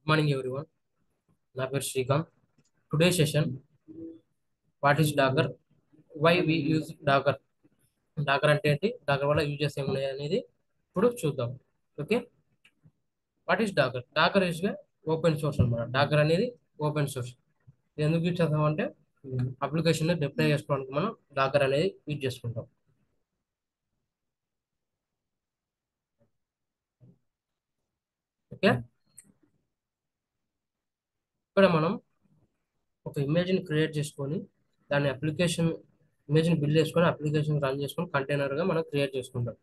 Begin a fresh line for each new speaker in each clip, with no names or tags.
Morning everyone. నా పేరు Srikanth. Today session what is Docker, why we use Docker, Docker అంటే ఏంటి, డాకర్ వల్ల యూజెస్ ఏమున్నాయి అనేది ఇప్పుడు చూద్దాం. Okay, what is Docker? Docker is open source అన్నమాట. డాకర్ అనేది ఓపెన్ సోర్స్. ఎందుకు యూజ్ చేస్తామంటే అప్లికేషన్ డిప్లాయ్ చేసుకోవడానికి మనం డాకర్ అనేది యూజ్ చేసుకుంటాం. ఓకే, ఇక్కడ మనం ఒక ఇమేజ్ని క్రియేట్ చేసుకొని దాని అప్లికేషన్ ఇమేజ్ని బిల్డ్ చేసుకొని అప్లికేషన్ రన్ చేసుకొని కంటైనర్గా మనం క్రియేట్ చేసుకుంటాం.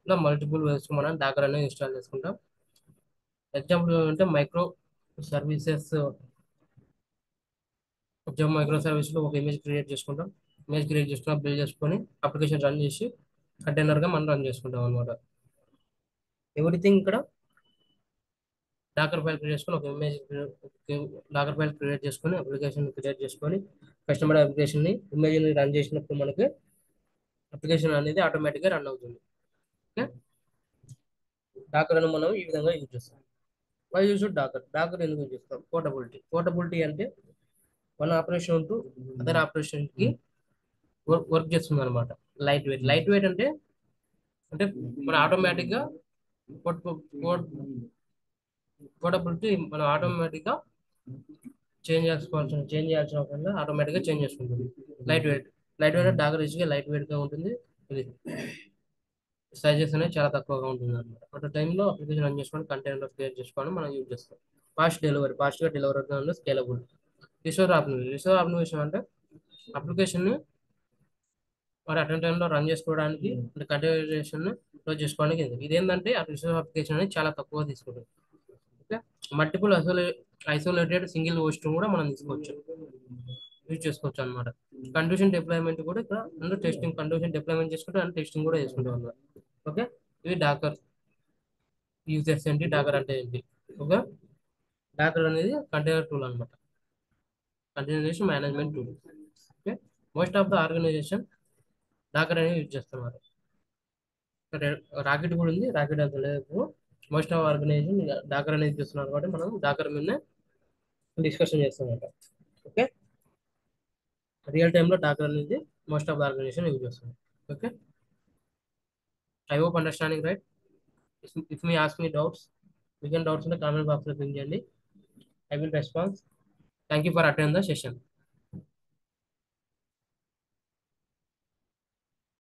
ఇలా మల్టిపుల్ వేస్ మనం డాకర్ అనేది ఇన్స్టాల్ చేసుకుంటాం. ఎగ్జాంపుల్ అంటే సర్వీసెస్ మైక్రో సర్వీస్లో ఒక ఇమేజ్ క్రియేట్ చేసుకుంటాం. ఇమేజ్ క్రియేట్ చేసుకుని బిల్డ్ చేసుకొని అప్లికేషన్ రన్ చేసి కంటైనర్గా మనం రన్ చేసుకుంటాం అనమాట. ఎవ్రీథింగ్ ఇక్కడ డాకర్ ఫైల్ క్రియేట్ చేసుకొని ఒక ఇమేజ్ డాకర్ ఫైల్ క్రియేట్ చేసుకొని అప్లికేషన్ క్రియేట్ చేసుకొని కస్టమర్ అప్లికేషన్ని ఇమేజ్ని రన్ చేసినప్పుడు మనకి అప్లికేషన్ అనేది ఆటోమేటిక్గా రన్ అవుతుంది. ఓకే, డాకర్ అని మనం ఈ విధంగా యూజ్ చేస్తాం. Why use Docker? డాకర్ ఎందుకు యూజ్ చేస్తాం? పోర్టబిలిటీ అంటే మన ఆపరేషన్ ఉంటూ అదర్ ఆపరేషన్కి వర్క్ చేస్తుంది అనమాట. లైట్ వెయిట్ అంటే అంటే మన ఆటోమేటిక్గా పోర్టబిలిటీ మనం ఆటోమేటిక్గా చేంజ్ చేయాల్సిన అవసరం ఆటోమేటిక్గా చేంజ్ చేసుకుంటుంది. లైట్ వెయిట్ డాకర్ ఈజీగా లైట్ వెయిట్గా ఉంటుంది. ఇది సైజెస్ అనేది చాలా తక్కువగా ఉంటుంది అనమాట. అట్ టైంలో అప్లికేషన్ రన్ చేసుకొని కంటైనర్ క్రియేట్ చేసుకొని మనం యూజ్ చేస్తాం. ఫాస్ట్గా డెలివరీ అవుతుంది. స్కేలబుల్. రిసోర్ ఆప్టిమైజేషన్ అంటే అప్లికేషన్ని మరి అటెండ్ టైంలో రన్ చేసుకోవడానికి అంటే కంటైనరైజేషన్ క్లోజ్ చేసుకోవడానికి ఇదేంటంటే ఆ రిసోర్స్ అప్లికేషన్ అనేది చాలా తక్కువ తీసుకుంటుంది. Okay, multiple isolated single host కూడా మనం యూజ్ చేసుకోవచ్చు అనమాట. కండిషన్ డిప్లాయ్మెంట్ కూడా ఇక్కడ అంటే కండిషన్ డిప్లాయ్మెంట్ చేసుకుంటే అంటే టెస్టింగ్ కూడా చేసుకుంటాం అనమాట. ఓకే, ఇవి డాకర్ యూజెస్ ఏంటి, డాకర్ అంటే ఏంటి. ఓకే, డాకర్ అనేది కంటైనర్ టూల్ అనమాట, containerization management tool. Okay, most of the organization Docker అనేది యూజ్ చేస్తున్నారు. రాకెట్ కూడా ఉంది, రాకెట్ అంత లేదు. మోస్ట్ ఆఫ్ ఆర్గనైజేషన్ డాకర్ అనేది చూస్తున్నారు కాబట్టి మనం డాకర్ మీద డిస్కషన్ చేస్తామంట. ఓకే, రియల్ టైంలో డాకర్ అనేది most of the organization use చేస్తుంది. Okay, I hope understanding right. If మీ ఆస్క్ మీ డౌట్స్, మీ కెన్ డౌట్స్ ఉంటే కామెంట్ బాక్స్లో పింక్ చేయండి. I will response. Thank you for attend the session.